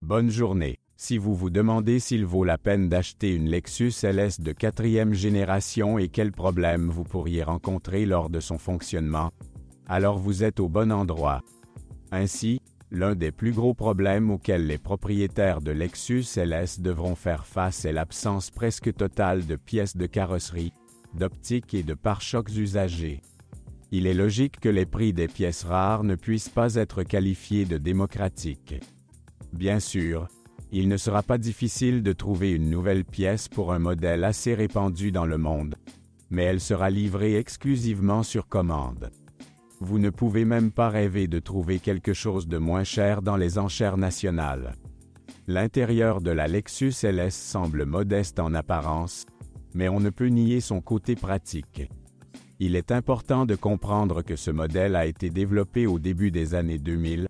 Bonne journée. Si vous vous demandez s'il vaut la peine d'acheter une Lexus LS de 4e génération et quels problèmes vous pourriez rencontrer lors de son fonctionnement, alors vous êtes au bon endroit. Ainsi, l'un des plus gros problèmes auxquels les propriétaires de Lexus LS devront faire face est l'absence presque totale de pièces de carrosserie, d'optique et de pare-chocs usagés. Il est logique que les prix des pièces rares ne puissent pas être qualifiés de démocratiques. Bien sûr, il ne sera pas difficile de trouver une nouvelle pièce pour un modèle assez répandu dans le monde, mais elle sera livrée exclusivement sur commande. Vous ne pouvez même pas rêver de trouver quelque chose de moins cher dans les enchères nationales. L'intérieur de la Lexus LS semble modeste en apparence, mais on ne peut nier son côté pratique. Il est important de comprendre que ce modèle a été développé au début des années 2000,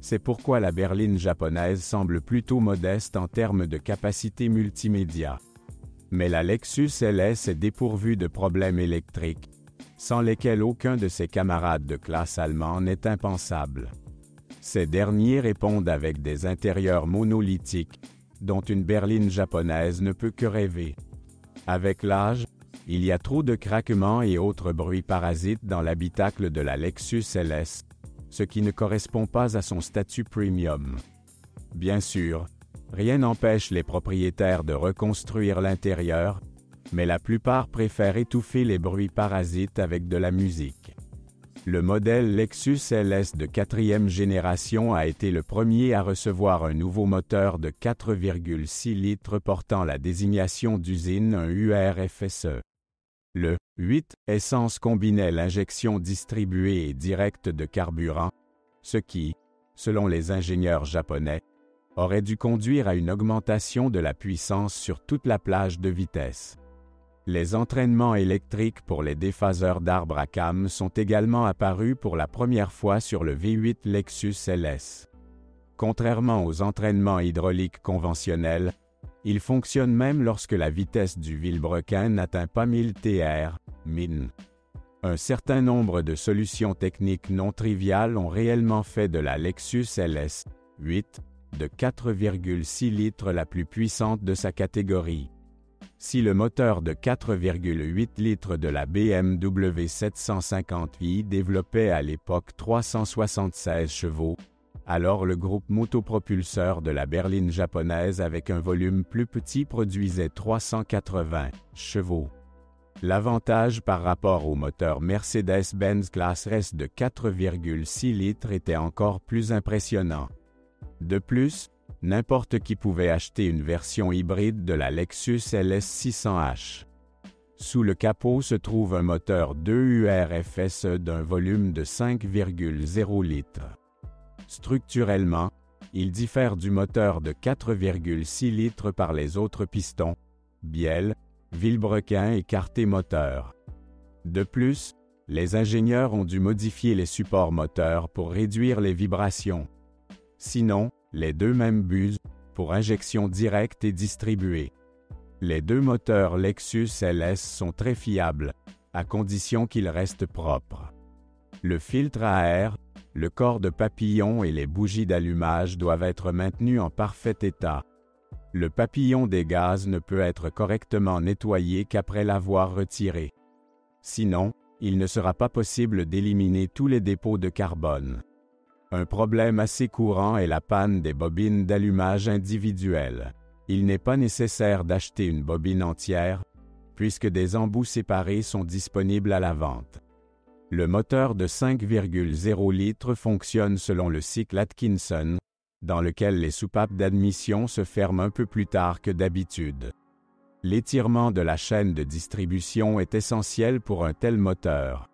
c'est pourquoi la berline japonaise semble plutôt modeste en termes de capacité multimédia. Mais la Lexus LS est dépourvue de problèmes électriques, sans lesquels aucun de ses camarades de classe allemand n'est impensable. Ces derniers répondent avec des intérieurs monolithiques, dont une berline japonaise ne peut que rêver. Avec l'âge, il y a trop de craquements et autres bruits parasites dans l'habitacle de la Lexus LS, ce qui ne correspond pas à son statut premium. Bien sûr, rien n'empêche les propriétaires de reconstruire l'intérieur, mais la plupart préfèrent étouffer les bruits parasites avec de la musique. Le modèle Lexus LS de 4e génération a été le premier à recevoir un nouveau moteur de 4,6 litres portant la désignation d'usine, un URFSE. Le 8 essence combinait l'injection distribuée et directe de carburant, ce qui, selon les ingénieurs japonais, aurait dû conduire à une augmentation de la puissance sur toute la plage de vitesse. Les entraînements électriques pour les déphaseurs d'arbre à cames sont également apparus pour la première fois sur le V8 Lexus LS. Contrairement aux entraînements hydrauliques conventionnels, il fonctionne même lorsque la vitesse du vilebrequin n'atteint pas 1000 TR, min. Un certain nombre de solutions techniques non triviales ont réellement fait de la Lexus LS 8 de 4,6 litres la plus puissante de sa catégorie. Si le moteur de 4,8 litres de la BMW 750i développait à l'époque 376 chevaux, alors le groupe motopropulseur de la berline japonaise avec un volume plus petit produisait 380 chevaux. L'avantage par rapport au moteur Mercedes-Benz Classe S de 4,6 litres était encore plus impressionnant. De plus, n'importe qui pouvait acheter une version hybride de la Lexus LS 600H. Sous le capot se trouve un moteur 2 URFSE d'un volume de 5,0 litres. Structurellement, il diffère du moteur de 4,6 litres par les autres pistons, bielle, vilebrequin et carté moteur. De plus, les ingénieurs ont dû modifier les supports moteurs pour réduire les vibrations. Sinon, les deux mêmes buses, pour injection directe et distribuée. Les deux moteurs Lexus LS sont très fiables, à condition qu'ils restent propres. Le filtre à air, le corps de papillon et les bougies d'allumage doivent être maintenus en parfait état. Le papillon des gaz ne peut être correctement nettoyé qu'après l'avoir retiré. Sinon, il ne sera pas possible d'éliminer tous les dépôts de carbone. Un problème assez courant est la panne des bobines d'allumage individuelles. Il n'est pas nécessaire d'acheter une bobine entière, puisque des embouts séparés sont disponibles à la vente. Le moteur de 5,0 litres fonctionne selon le cycle Atkinson, dans lequel les soupapes d'admission se ferment un peu plus tard que d'habitude. L'étirement de la chaîne de distribution est essentiel pour un tel moteur.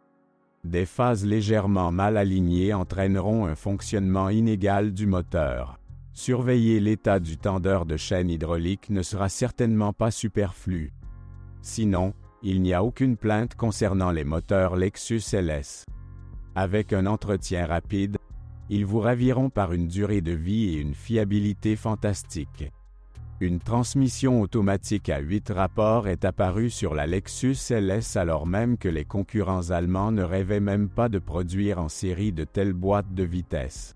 Des phases légèrement mal alignées entraîneront un fonctionnement inégal du moteur. Surveiller l'état du tendeur de chaîne hydraulique ne sera certainement pas superflu. Sinon, il n'y a aucune plainte concernant les moteurs Lexus LS. Avec un entretien rapide, ils vous raviront par une durée de vie et une fiabilité fantastique. Une transmission automatique à 8 rapports est apparue sur la Lexus LS alors même que les concurrents allemands ne rêvaient même pas de produire en série de telles boîtes de vitesse.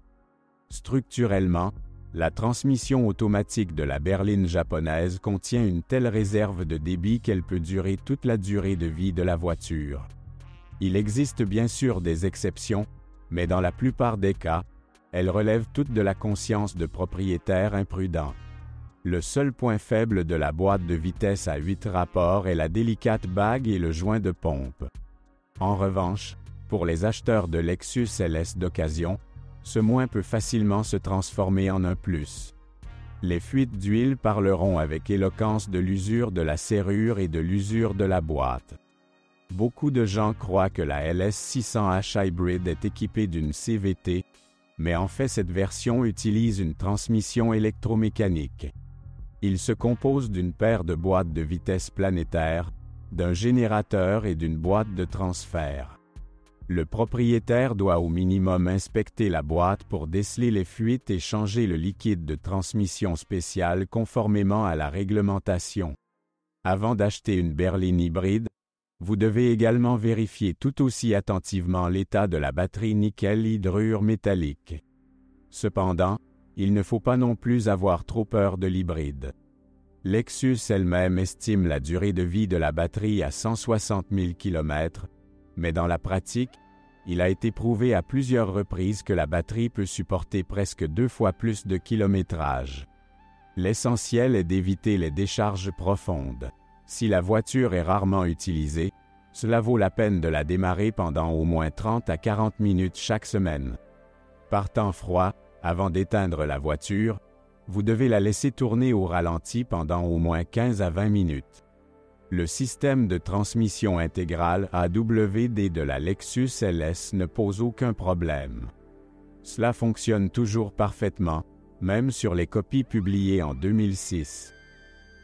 Structurellement, La transmission automatique de la berline japonaise contient une telle réserve de débit qu'elle peut durer toute la durée de vie de la voiture. Il existe bien sûr des exceptions, mais dans la plupart des cas, elles relèvent toutes de la conscience de propriétaires imprudents. Le seul point faible de la boîte de vitesse à 8 rapports est la délicate bague et le joint de pompe. En revanche, pour les acheteurs de Lexus LS d'occasion, ce moins peut facilement se transformer en un plus. Les fuites d'huile parleront avec éloquence de l'usure de la serrure et de l'usure de la boîte. Beaucoup de gens croient que la LS 600H Hybrid est équipée d'une CVT, mais en fait cette version utilise une transmission électromécanique. Il se compose d'une paire de boîtes de vitesse planétaire, d'un générateur et d'une boîte de transfert. Le propriétaire doit au minimum inspecter la boîte pour déceler les fuites et changer le liquide de transmission spécial conformément à la réglementation. Avant d'acheter une berline hybride, vous devez également vérifier tout aussi attentivement l'état de la batterie nickel-hydrure métallique. Cependant, il ne faut pas non plus avoir trop peur de l'hybride. Lexus elle-même estime la durée de vie de la batterie à 160 000 km, mais dans la pratique, il a été prouvé à plusieurs reprises que la batterie peut supporter presque 2 fois plus de kilométrage. L'essentiel est d'éviter les décharges profondes. Si la voiture est rarement utilisée, cela vaut la peine de la démarrer pendant au moins 30 à 40 minutes chaque semaine. Par temps froid, avant d'éteindre la voiture, vous devez la laisser tourner au ralenti pendant au moins 15 à 20 minutes. Le système de transmission intégrale AWD de la Lexus LS ne pose aucun problème. Cela fonctionne toujours parfaitement, même sur les copies publiées en 2006.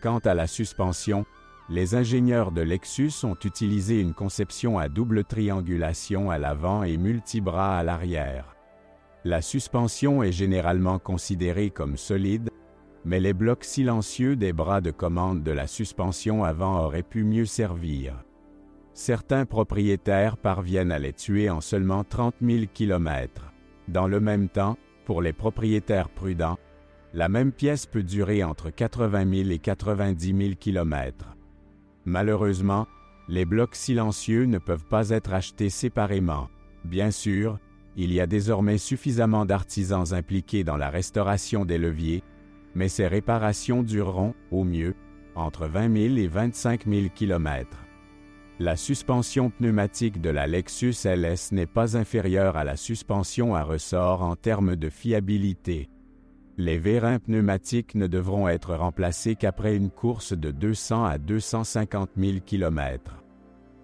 Quant à la suspension, les ingénieurs de Lexus ont utilisé une conception à double triangulation à l'avant et multibras à l'arrière. La suspension est généralement considérée comme solide, mais les blocs silencieux des bras de commande de la suspension avant auraient pu mieux servir. Certains propriétaires parviennent à les tuer en seulement 30 000 km. Dans le même temps, pour les propriétaires prudents, la même pièce peut durer entre 80 000 et 90 000 km. Malheureusement, les blocs silencieux ne peuvent pas être achetés séparément. Bien sûr, il y a désormais suffisamment d'artisans impliqués dans la restauration des leviers, mais ces réparations dureront, au mieux, entre 20 000 et 25 000 km. La suspension pneumatique de la Lexus LS n'est pas inférieure à la suspension à ressort en termes de fiabilité. Les vérins pneumatiques ne devront être remplacés qu'après une course de 200 à 250 000 km.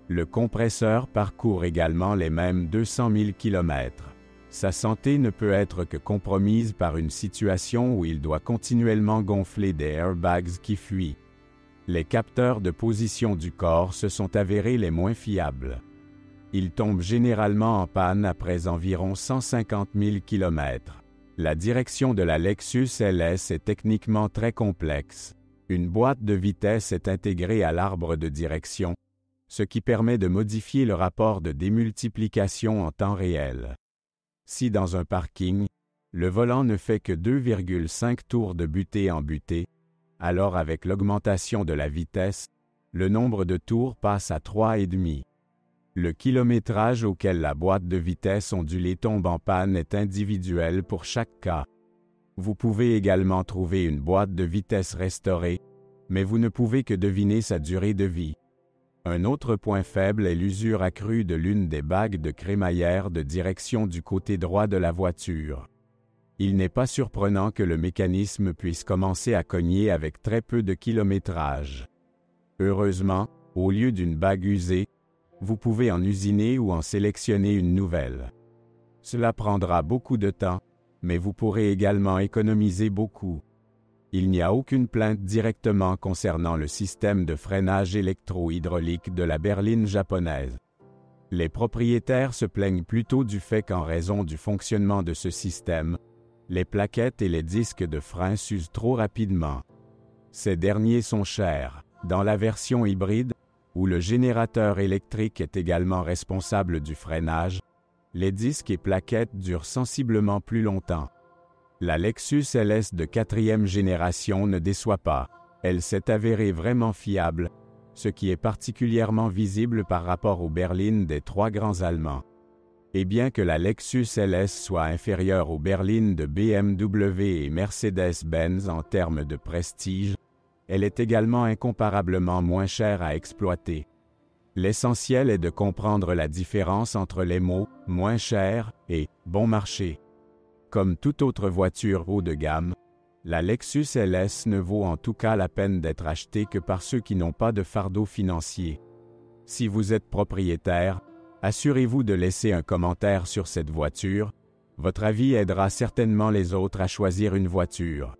Le compresseur parcourt également les mêmes 200 000 km. Sa santé ne peut être que compromise par une situation où il doit continuellement gonfler des airbags qui fuient. Les capteurs de position du corps se sont avérés les moins fiables. Ils tombent généralement en panne après environ 150 000 km. La direction de la Lexus LS est techniquement très complexe. Une boîte de vitesse est intégrée à l'arbre de direction, ce qui permet de modifier le rapport de démultiplication en temps réel. Si dans un parking, le volant ne fait que 2,5 tours de butée en butée, alors avec l'augmentation de la vitesse, le nombre de tours passe à 3,5. Le kilométrage auquel la boîte de vitesse ondulée tombe en panne est individuel pour chaque cas. Vous pouvez également trouver une boîte de vitesse restaurée, mais vous ne pouvez que deviner sa durée de vie. Un autre point faible est l'usure accrue de l'une des bagues de crémaillère de direction du côté droit de la voiture. Il n'est pas surprenant que le mécanisme puisse commencer à cogner avec très peu de kilométrage. Heureusement, au lieu d'une bague usée, vous pouvez en usiner ou en sélectionner une nouvelle. Cela prendra beaucoup de temps, mais vous pourrez également économiser beaucoup. Il n'y a aucune plainte directement concernant le système de freinage électro-hydraulique de la berline japonaise. Les propriétaires se plaignent plutôt du fait qu'en raison du fonctionnement de ce système, les plaquettes et les disques de frein s'usent trop rapidement. Ces derniers sont chers. Dans la version hybride, où le générateur électrique est également responsable du freinage, les disques et plaquettes durent sensiblement plus longtemps. La Lexus LS de 4e génération ne déçoit pas. Elle s'est avérée vraiment fiable, ce qui est particulièrement visible par rapport aux berlines des trois grands Allemands. Et bien que la Lexus LS soit inférieure aux berlines de BMW et Mercedes-Benz en termes de prestige, elle est également incomparablement moins chère à exploiter. L'essentiel est de comprendre la différence entre les mots « moins cher » et « bon marché ». Comme toute autre voiture haut de gamme, la Lexus LS ne vaut en tout cas la peine d'être achetée que par ceux qui n'ont pas de fardeau financier. Si vous êtes propriétaire, assurez-vous de laisser un commentaire sur cette voiture. Votre avis aidera certainement les autres à choisir une voiture.